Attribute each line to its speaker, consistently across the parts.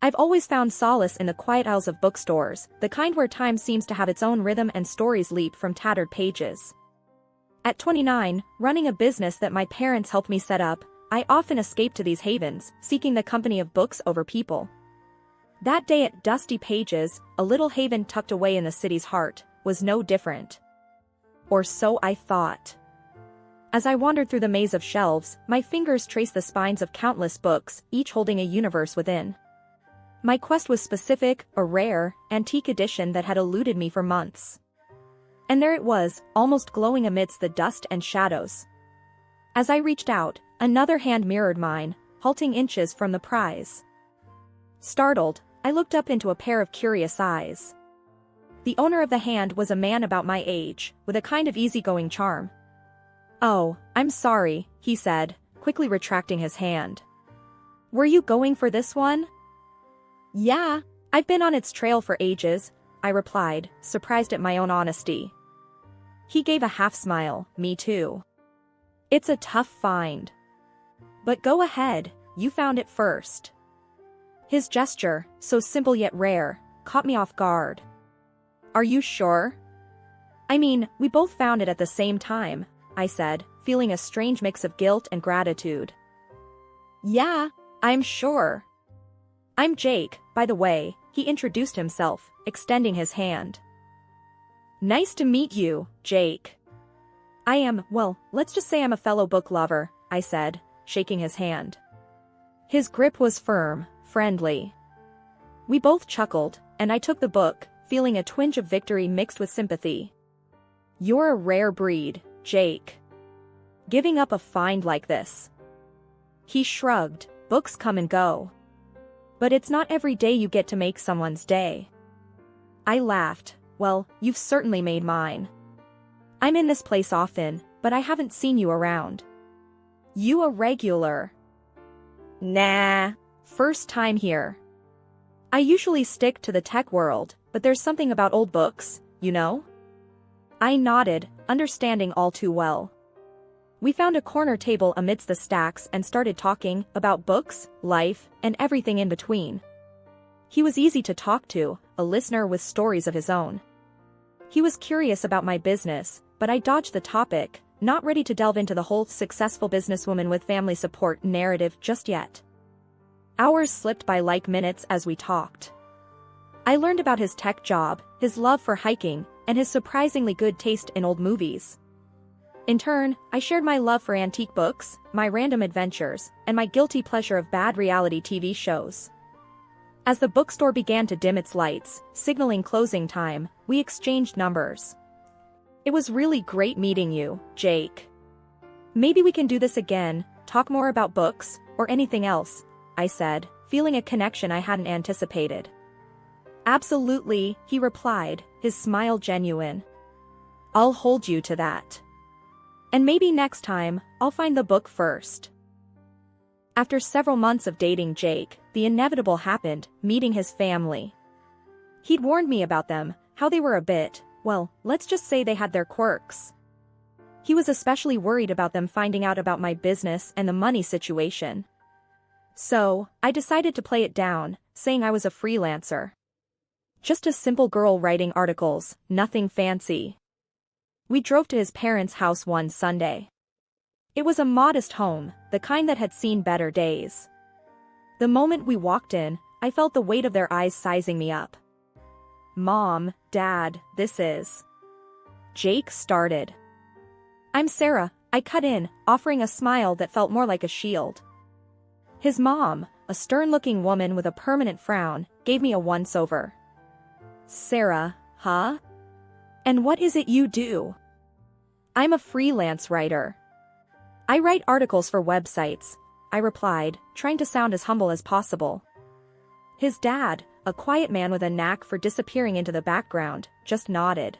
Speaker 1: I've always found solace in the quiet aisles of bookstores, the kind where time seems to have its own rhythm and stories leap from tattered pages. At 29, running a business that my parents helped me set up, I often escaped to these havens, seeking the company of books over people. That day at Dusty Pages, a little haven tucked away in the city's heart, was no different. Or so I thought. As I wandered through the maze of shelves, my fingers traced the spines of countless books, each holding a universe within. My quest was specific, a rare, antique edition that had eluded me for months. And there it was, almost glowing amidst the dust and shadows. As I reached out, another hand mirrored mine, halting inches from the prize. Startled, I looked up into a pair of curious eyes. The owner of the hand was a man about my age, with a kind of easygoing charm. "Oh, I'm sorry," he said, quickly retracting his hand. "Were you going for this one?" "Yeah, I've been on its trail for ages," I replied, surprised at my own honesty. He gave a half-smile, "Me too. It's a tough find. But go ahead, you found it first." His gesture, so simple yet rare, caught me off guard. "Are you sure?" "I mean, we both found it at the same time," I said, feeling a strange mix of guilt and gratitude. "Yeah, I'm sure. I'm Jake, by the way," he introduced himself, extending his hand. "Nice to meet you, Jake." Well, let's just say I'm a fellow book lover," I said, shaking his hand. His grip was firm, friendly. We both chuckled, and I took the book, feeling a twinge of victory mixed with sympathy. "You're a rare breed, Jake. Giving up a find like this." He shrugged, "Books come and go. But it's not every day you get to make someone's day." I laughed. "Well, you've certainly made mine. I'm in this place often, but I haven't seen you around." "You a regular?" "Nah, first time here. I usually stick to the tech world, but there's something about old books, you know?" I nodded, understanding all too well. We found a corner table amidst the stacks and started talking about books, life, and everything in between. He was easy to talk to, a listener with stories of his own. He was curious about my business, but I dodged the topic, not ready to delve into the whole successful businesswoman with family support narrative just yet. Hours slipped by like minutes as we talked. I learned about his tech job, his love for hiking, and his surprisingly good taste in old movies. In turn, I shared my love for antique books, my random adventures, and my guilty pleasure of bad reality TV shows. As the bookstore began to dim its lights, signaling closing time, we exchanged numbers. "It was really great meeting you, Jake. Maybe we can do this again, talk more about books, or anything else," I said, feeling a connection I hadn't anticipated. "Absolutely," he replied, his smile genuine. "I'll hold you to that. And maybe next time, I'll find the book first." After several months of dating Jake, the inevitable happened, meeting his family. He'd warned me about them, how they were a bit, well, let's just say they had their quirks. He was especially worried about them finding out about my business and the money situation. So, I decided to play it down, saying I was a freelancer. Just a simple girl writing articles, nothing fancy. We drove to his parents' house one Sunday. It was a modest home, the kind that had seen better days. The moment we walked in, I felt the weight of their eyes sizing me up. "Mom, Dad, this is..." Jake started. "I'm Sarah," I cut in, offering a smile that felt more like a shield. His mom, a stern-looking woman with a permanent frown, gave me a once-over. "Sarah, huh? And what is it you do?" "I'm a freelance writer. I write articles for websites," I replied, trying to sound as humble as possible. His dad, a quiet man with a knack for disappearing into the background, just nodded.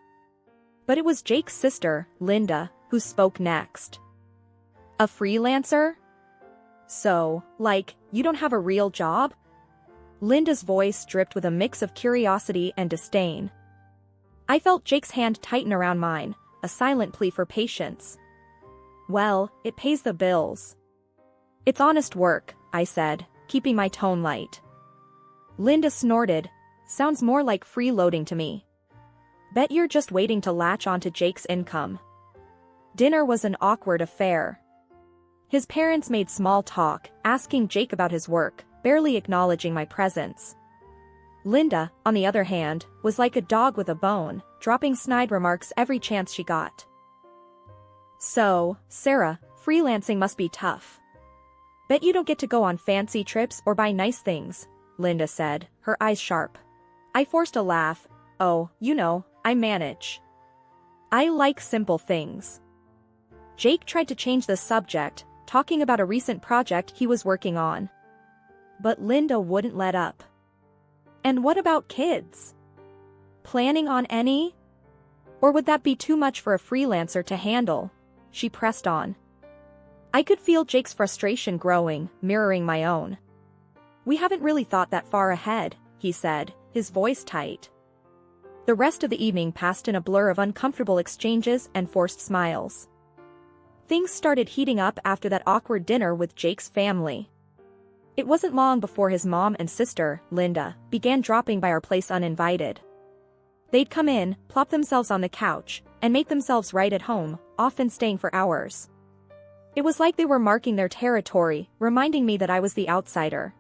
Speaker 1: But it was Jake's sister, Linda, who spoke next. "A freelancer? So, you don't have a real job?" Linda's voice dripped with a mix of curiosity and disdain. I felt Jake's hand tighten around mine, a silent plea for patience. "Well, it pays the bills." "It's honest work," I said, keeping my tone light. Linda snorted. Sounds more like freeloading to me. Bet you're just waiting to latch onto Jake's income. Dinner was an awkward affair. His parents made small talk, asking Jake about his work, barely acknowledging my presence. Linda, on the other hand, was like a dog with a bone, dropping snide remarks every chance she got. So, Sarah, freelancing must be tough. Bet you don't get to go on fancy trips or buy nice things, Linda said, her eyes sharp. I forced a laugh. Oh, you know, I manage. I like simple things. Jake tried to change the subject, talking about a recent project he was working on. But Linda wouldn't let up. And what about kids? Planning on any? Or would that be too much for a freelancer to handle? She pressed on. I could feel Jake's frustration growing, mirroring my own. We haven't really thought that far ahead, he said, his voice tight. The rest of the evening passed in a blur of uncomfortable exchanges and forced smiles. Things started heating up after that awkward dinner with Jake's family. It wasn't long before his mom and sister, Linda, began dropping by our place uninvited. They'd come in, plop themselves on the couch, and make themselves right at home, often staying for hours. It was like they were marking their territory, reminding me that I was the outsider.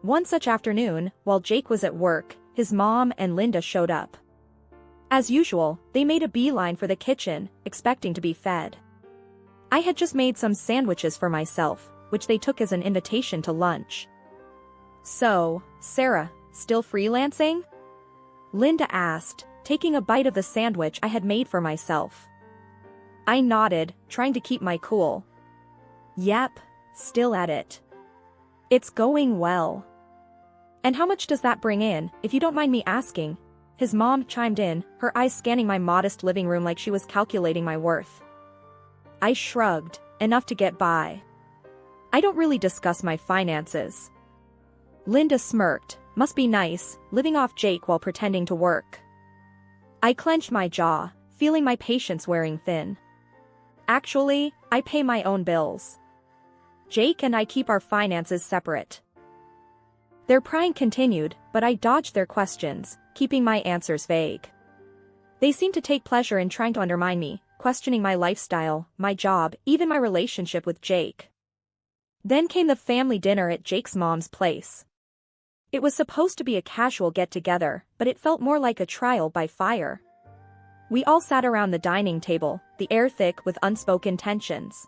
Speaker 1: One such afternoon, while Jake was at work, his mom and Linda showed up. As usual, they made a beeline for the kitchen, expecting to be fed. I had just made some sandwiches for myself, which they took as an invitation to lunch. So, Sarah, still freelancing? Linda asked, taking a bite of the sandwich I had made for myself. I nodded, trying to keep my cool. Yep, still at it. It's going well. And how much does that bring in, if you don't mind me asking? His mom chimed in, her eyes scanning my modest living room like she was calculating my worth. I shrugged, enough to get by. I don't really discuss my finances. Linda smirked, must be nice, living off Jake while pretending to work. I clenched my jaw, feeling my patience wearing thin. Actually, I pay my own bills. Jake and I keep our finances separate. Their prying continued, but I dodged their questions, keeping my answers vague. They seemed to take pleasure in trying to undermine me, questioning my lifestyle, my job, even my relationship with Jake. Then came the family dinner at Jake's mom's place. It was supposed to be a casual get-together, but it felt more like a trial by fire. We all sat around the dining table, the air thick with unspoken tensions.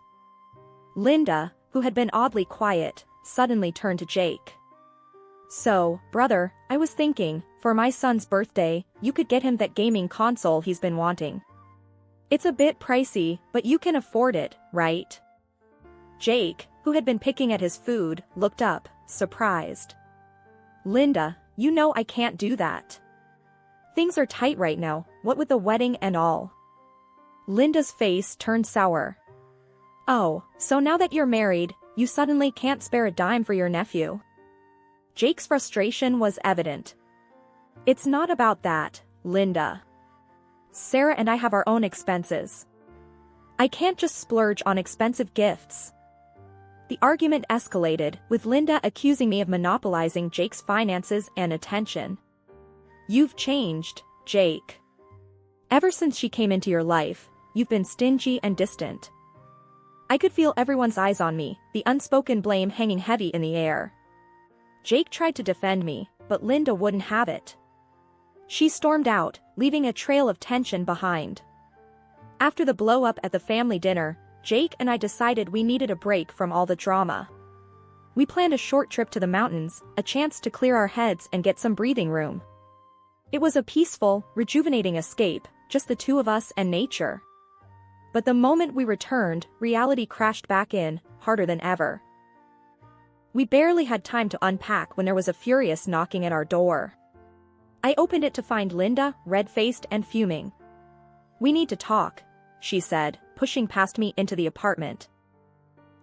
Speaker 1: Linda, who had been oddly quiet, suddenly turned to Jake. So, brother, I was thinking, for my son's birthday, you could get him that gaming console he's been wanting. It's a bit pricey, but you can afford it, right? Jake, who had been picking at his food, looked up, surprised. Linda, you know I can't do that. Things are tight right now, what with the wedding and all. Linda's face turned sour. Oh, so now that you're married, you suddenly can't spare a dime for your nephew? Jake's frustration was evident. It's not about that, Linda. Sarah and I have our own expenses. I can't just splurge on expensive gifts. The argument escalated, with Linda accusing me of monopolizing Jake's finances and attention. You've changed, Jake. Ever since she came into your life, you've been stingy and distant. I could feel everyone's eyes on me, the unspoken blame hanging heavy in the air. Jake tried to defend me, but Linda wouldn't have it. She stormed out, leaving a trail of tension behind. After the blow-up at the family dinner, Jake and I decided we needed a break from all the drama. We planned a short trip to the mountains, a chance to clear our heads and get some breathing room. It was a peaceful, rejuvenating escape, just the two of us and nature. But the moment we returned, reality crashed back in, harder than ever. We barely had time to unpack when there was a furious knocking at our door. I opened it to find Linda, red-faced and fuming. We need to talk, she said, pushing past me into the apartment.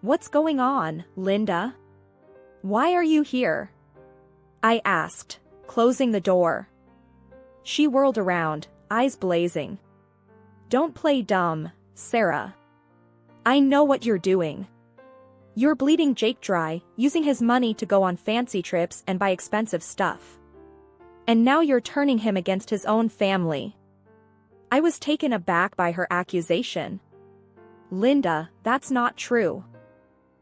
Speaker 1: What's going on, Linda? Why are you here? I asked, closing the door. She whirled around, eyes blazing. Don't play dumb, Sarah. I know what you're doing. You're bleeding Jake dry, using his money to go on fancy trips and buy expensive stuff. And now you're turning him against his own family. I was taken aback by her accusation. Linda, that's not true.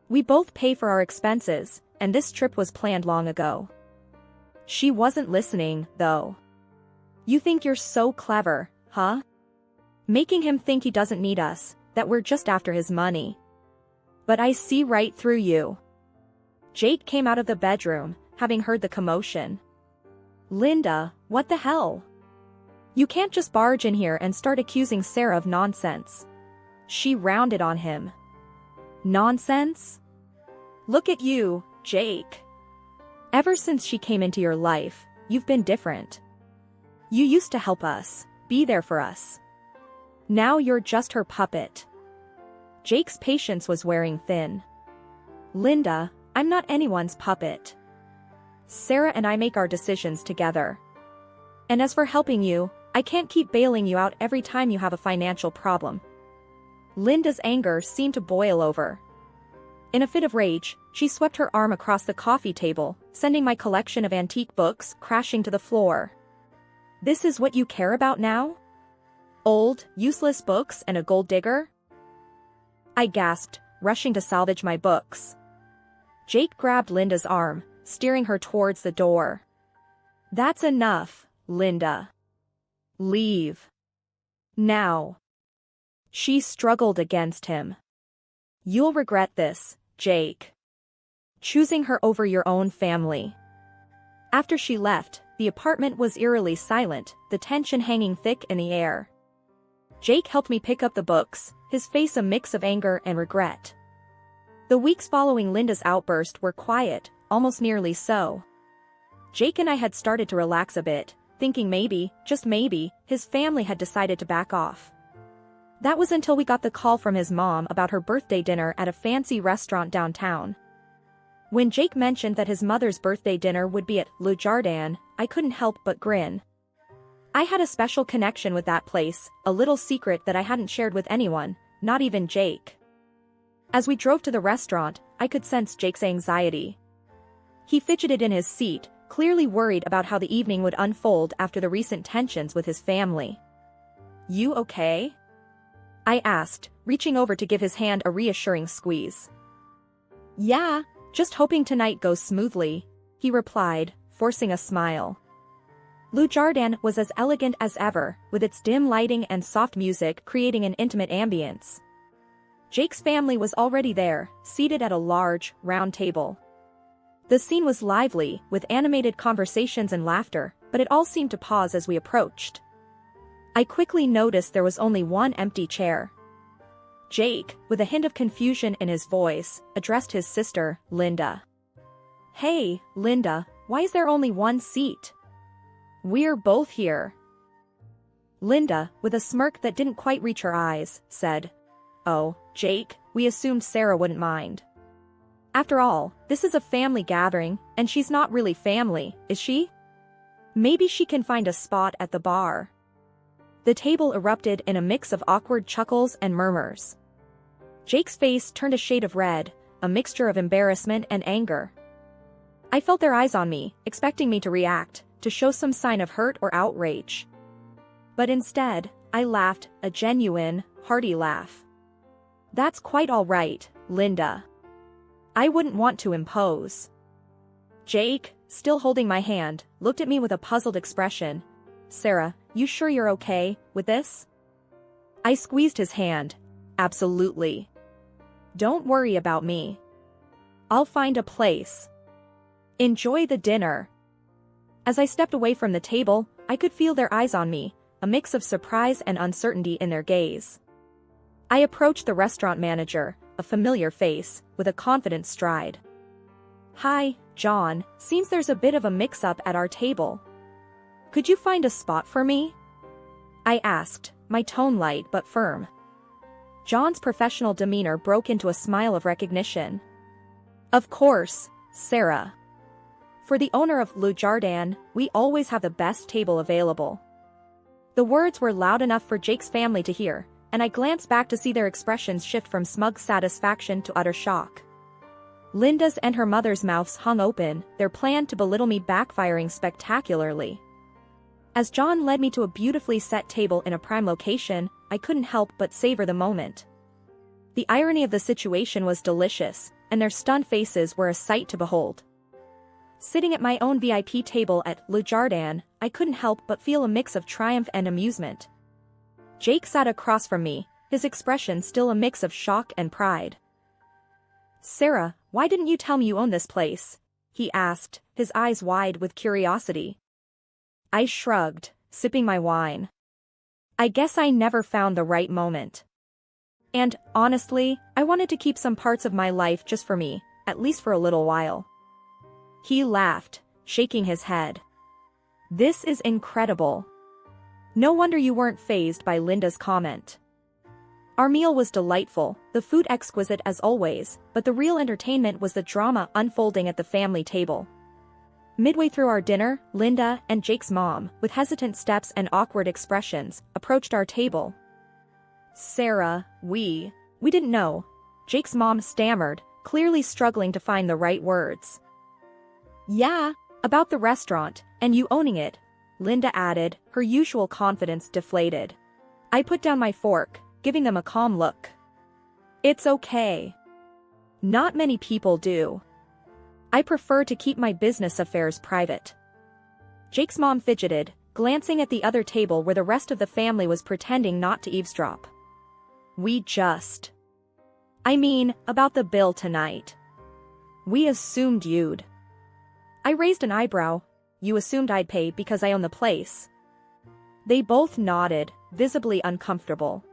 Speaker 1: We both pay for our expenses, and this trip was planned long ago. She wasn't listening, though. You think you're so clever, huh? Making him think he doesn't need us, that we're just after his money. But I see right through you. Jake came out of the bedroom, having heard the commotion. Linda, what the hell? You can't just barge in here and start accusing Sarah of nonsense. She rounded on him. Nonsense? Look at you, Jake. Ever since she came into your life, you've been different. You used to help us, be there for us. Now you're just her puppet. Jake's patience was wearing thin. Linda, I'm not anyone's puppet. Sarah and I make our decisions together. And as for helping you, I can't keep bailing you out every time you have a financial problem. Linda's anger seemed to boil over. In a fit of rage, she swept her arm across the coffee table, sending my collection of antique books crashing to the floor. This is what you care about now? Old, useless books and a gold digger? I gasped, rushing to salvage my books. Jake grabbed Linda's arm, steering her towards the door. That's enough, Linda. Leave. Now. She struggled against him. You'll regret this, Jake. Choosing her over your own family. After she left, the apartment was eerily silent, the tension hanging thick in the air. Jake helped me pick up the books, his face a mix of anger and regret. The weeks following Linda's outburst were quiet, almost nearly so. Jake and I had started to relax a bit, thinking maybe, just maybe, his family had decided to back off. That was until we got the call from his mom about her birthday dinner at a fancy restaurant downtown. When Jake mentioned that his mother's birthday dinner would be at Le Jardin, I couldn't help but grin. I had a special connection with that place, a little secret that I hadn't shared with anyone, not even Jake. As we drove to the restaurant, I could sense Jake's anxiety. He fidgeted in his seat, clearly worried about how the evening would unfold after the recent tensions with his family. You okay? I asked, reaching over to give his hand a reassuring squeeze. Yeah, just hoping tonight goes smoothly, he replied, forcing a smile. Le Jardin was as elegant as ever, with its dim lighting and soft music creating an intimate ambience. Jake's family was already there, seated at a large, round table. The scene was lively, with animated conversations and laughter, but it all seemed to pause as we approached. I quickly noticed there was only one empty chair. Jake, with a hint of confusion in his voice, addressed his sister, Linda. Hey, Linda, why is there only one seat? We're both here. Linda, with a smirk that didn't quite reach her eyes, said, Oh, Jake, we assumed Sarah wouldn't mind. After all, this is a family gathering, and she's not really family, is she? Maybe she can find a spot at the bar. The table erupted in a mix of awkward chuckles and murmurs. Jake's face turned a shade of red, a mixture of embarrassment and anger. I felt their eyes on me, expecting me to react, to show some sign of hurt or outrage. But instead, I laughed, a genuine, hearty laugh. That's quite all right, Linda. I wouldn't want to impose. Jake, still holding my hand, looked at me with a puzzled expression. Sarah, you sure you're okay with this? I squeezed his hand. Absolutely. Don't worry about me. I'll find a place. Enjoy the dinner. As I stepped away from the table, I could feel their eyes on me, a mix of surprise and uncertainty in their gaze. I approached the restaurant manager, a familiar face, with a confident stride. Hi, John, seems there's a bit of a mix-up at our table. Could you find a spot for me? I asked, my tone light but firm. John's professional demeanor broke into a smile of recognition. Of course, Sarah. For the owner of Le Jardin, we always have the best table available. The words were loud enough for Jake's family to hear, and I glanced back to see their expressions shift from smug satisfaction to utter shock. Linda's and her mother's mouths hung open, their plan to belittle me backfiring spectacularly. As John led me to a beautifully set table in a prime location, I couldn't help but savor the moment. The irony of the situation was delicious, and their stunned faces were a sight to behold. Sitting at my own VIP table at Le Jardin, I couldn't help but feel a mix of triumph and amusement. Jake sat across from me, his expression still a mix of shock and pride. "Sarah, why didn't you tell me you own this place?" he asked, his eyes wide with curiosity. I shrugged, sipping my wine. I guess I never found the right moment. And, honestly, I wanted to keep some parts of my life just for me, at least for a little while. He laughed, shaking his head. "This is incredible. No wonder you weren't fazed by Linda's comment." Our meal was delightful, the food exquisite as always, but the real entertainment was the drama unfolding at the family table. Midway through our dinner, Linda and Jake's mom, with hesitant steps and awkward expressions, approached our table. "Sarah, we didn't know," Jake's mom stammered, clearly struggling to find the right words. "Yeah, about the restaurant, and you owning it," Linda added, her usual confidence deflated. I put down my fork, giving them a calm look. "It's okay. Not many people do. I prefer to keep my business affairs private." Jake's mom fidgeted, glancing at the other table where the rest of the family was pretending not to eavesdrop. I mean, about the bill tonight. We assumed you'd." I raised an eyebrow. "You assumed I'd pay because I own the place?" They both nodded, visibly uncomfortable.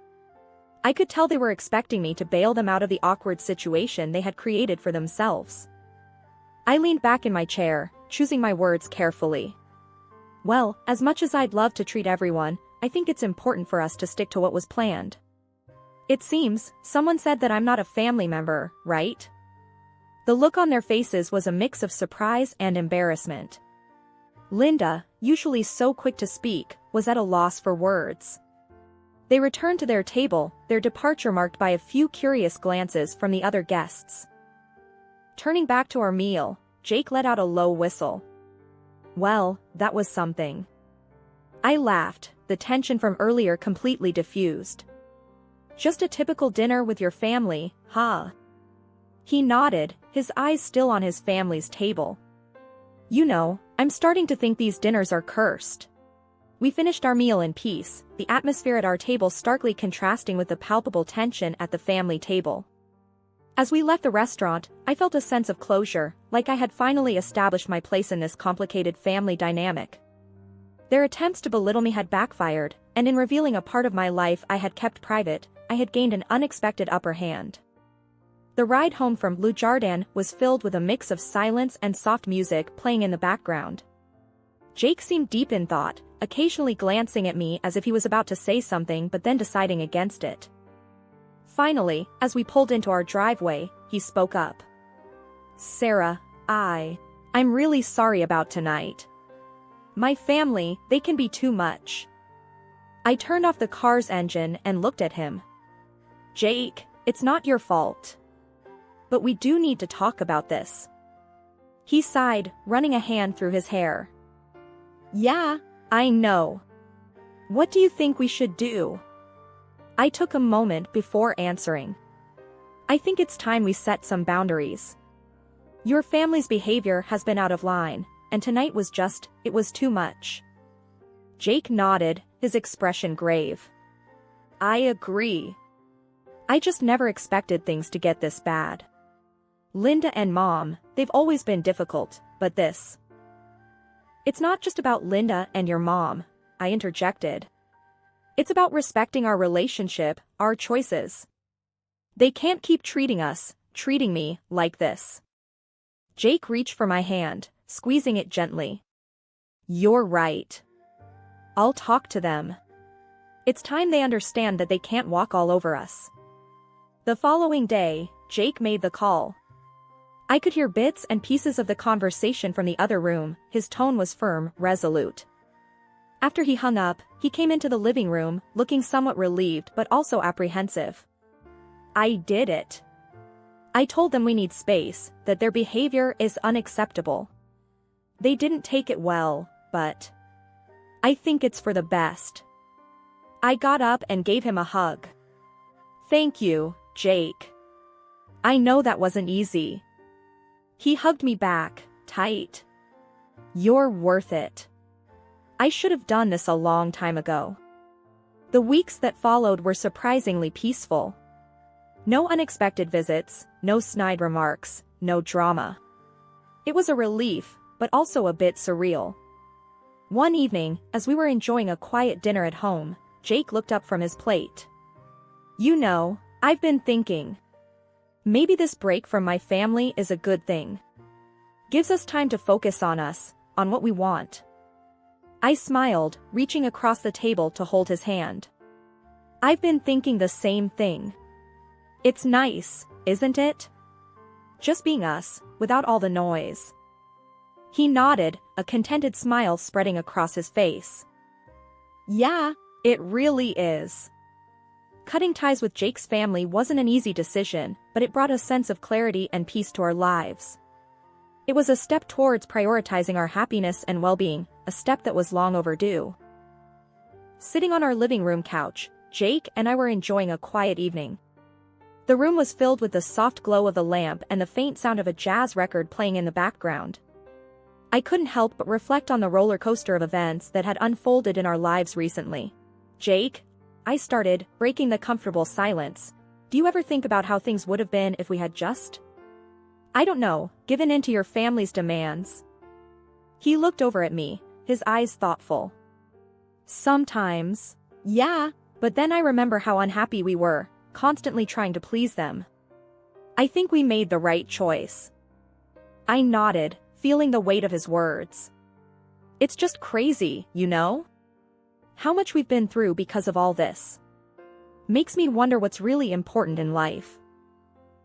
Speaker 1: I could tell they were expecting me to bail them out of the awkward situation they had created for themselves. I leaned back in my chair, choosing my words carefully. "Well, as much as I'd love to treat everyone, I think it's important for us to stick to what was planned. It seems, someone said that I'm not a family member, right?" The look on their faces was a mix of surprise and embarrassment. Linda, usually so quick to speak, was at a loss for words. They returned to their table, their departure marked by a few curious glances from the other guests. Turning back to our meal, Jake let out a low whistle. "Well, that was something." I laughed, the tension from earlier completely diffused. "Just a typical dinner with your family, huh?" He nodded, his eyes still on his family's table. "You know, I'm starting to think these dinners are cursed." We finished our meal in peace, the atmosphere at our table starkly contrasting with the palpable tension at the family table. As we left the restaurant, I felt a sense of closure, like I had finally established my place in this complicated family dynamic. Their attempts to belittle me had backfired, and in revealing a part of my life I had kept private, I had gained an unexpected upper hand. The ride home from Le Jardin was filled with a mix of silence and soft music playing in the background. Jake seemed deep in thought, occasionally glancing at me as if he was about to say something but then deciding against it. Finally, as we pulled into our driveway, he spoke up. "Sarah, I'm really sorry about tonight. My family, they can be too much." I turned off the car's engine and looked at him. "Jake, it's not your fault. But we do need to talk about this." He sighed, running a hand through his hair. "Yeah, I know. What do you think we should do?" I took a moment before answering. "I think it's time we set some boundaries. Your family's behavior has been out of line, and tonight was it was too much." Jake nodded, his expression grave. "I agree. I just never expected things to get this bad. Linda and Mom, they've always been difficult, but this..." "It's not just about Linda and your mom," I interjected. "It's about respecting our relationship, our choices. They can't keep treating me, like this." Jake reached for my hand, squeezing it gently. "You're right. I'll talk to them. It's time they understand that they can't walk all over us." The following day, Jake made the call. I could hear bits and pieces of the conversation from the other room, his tone was firm, resolute. After he hung up, he came into the living room, looking somewhat relieved but also apprehensive. "I did it. I told them we need space, that their behavior is unacceptable. They didn't take it well, but I think it's for the best. I got up and gave him a hug. Thank you, Jake. I know that wasn't easy. He hugged me back, tight. You're worth it. I should have done this a long time ago. The weeks that followed were surprisingly peaceful. No unexpected visits, no snide remarks, no drama. It was a relief, but also a bit surreal. One evening, as we were enjoying a quiet dinner at home, Jake looked up from his plate. You know, I've been thinking. Maybe this break from my family is a good thing. Gives us time to focus on us, on what we want. I smiled, reaching across the table to hold his hand. I've been thinking the same thing. It's nice, isn't it? Just being us, without all the noise. He nodded, a contented smile spreading across his face. Yeah, it really is. Cutting ties with Jake's family wasn't an easy decision, but it brought a sense of clarity and peace to our lives. It was a step towards prioritizing our happiness and well-being, a step that was long overdue. Sitting on our living room couch, Jake and I were enjoying a quiet evening. The room was filled with the soft glow of the lamp and the faint sound of a jazz record playing in the background. I couldn't help but reflect on the roller coaster of events that had unfolded in our lives recently. Jake, I started, breaking the comfortable silence. Do you ever think about how things would have been if we had just, I don't know, given in to your family's demands? He looked over at me, his eyes thoughtful. Sometimes. Yeah, but then I remember how unhappy we were, constantly trying to please them. I think we made the right choice. I nodded, feeling the weight of his words. It's just crazy, you know? How much we've been through because of all this. Makes me wonder what's really important in life.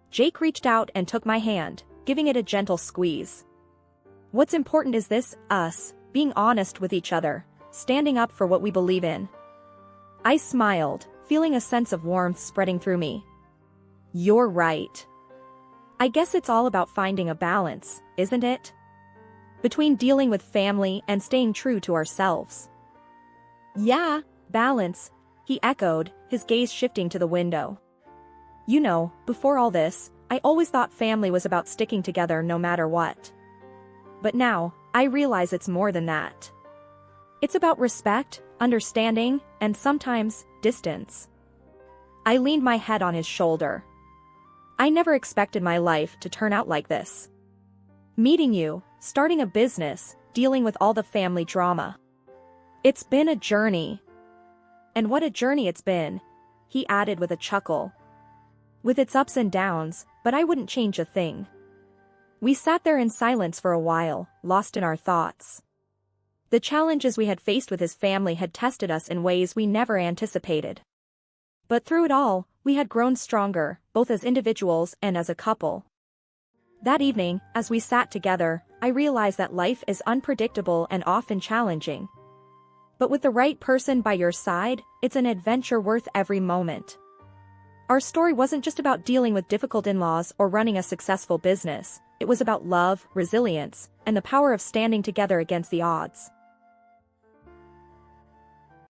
Speaker 1: Jake reached out and took my hand, giving it a gentle squeeze. What's important is this, us, being honest with each other, standing up for what we believe in. I smiled, feeling a sense of warmth spreading through me. You're right. I guess it's all about finding a balance, isn't it? Between dealing with family and staying true to ourselves. Yeah, balance, he echoed, his gaze shifting to the window. You know, before all this, I always thought family was about sticking together no matter what. But now, I realize it's more than that. It's about respect, understanding, and sometimes, distance. I leaned my head on his shoulder. I never expected my life to turn out like this. Meeting you, starting a business, dealing with all the family drama. It's been a journey. And what a journey it's been, he added with a chuckle. With its ups and downs, but I wouldn't change a thing. We sat there in silence for a while, lost in our thoughts. The challenges we had faced with his family had tested us in ways we never anticipated. But through it all, we had grown stronger, both as individuals and as a couple. That evening, as we sat together, I realized that life is unpredictable and often challenging. But with the right person by your side, it's an adventure worth every moment. Our story wasn't just about dealing with difficult in-laws or running a successful business. It was about love, resilience, and the power of standing together against the odds.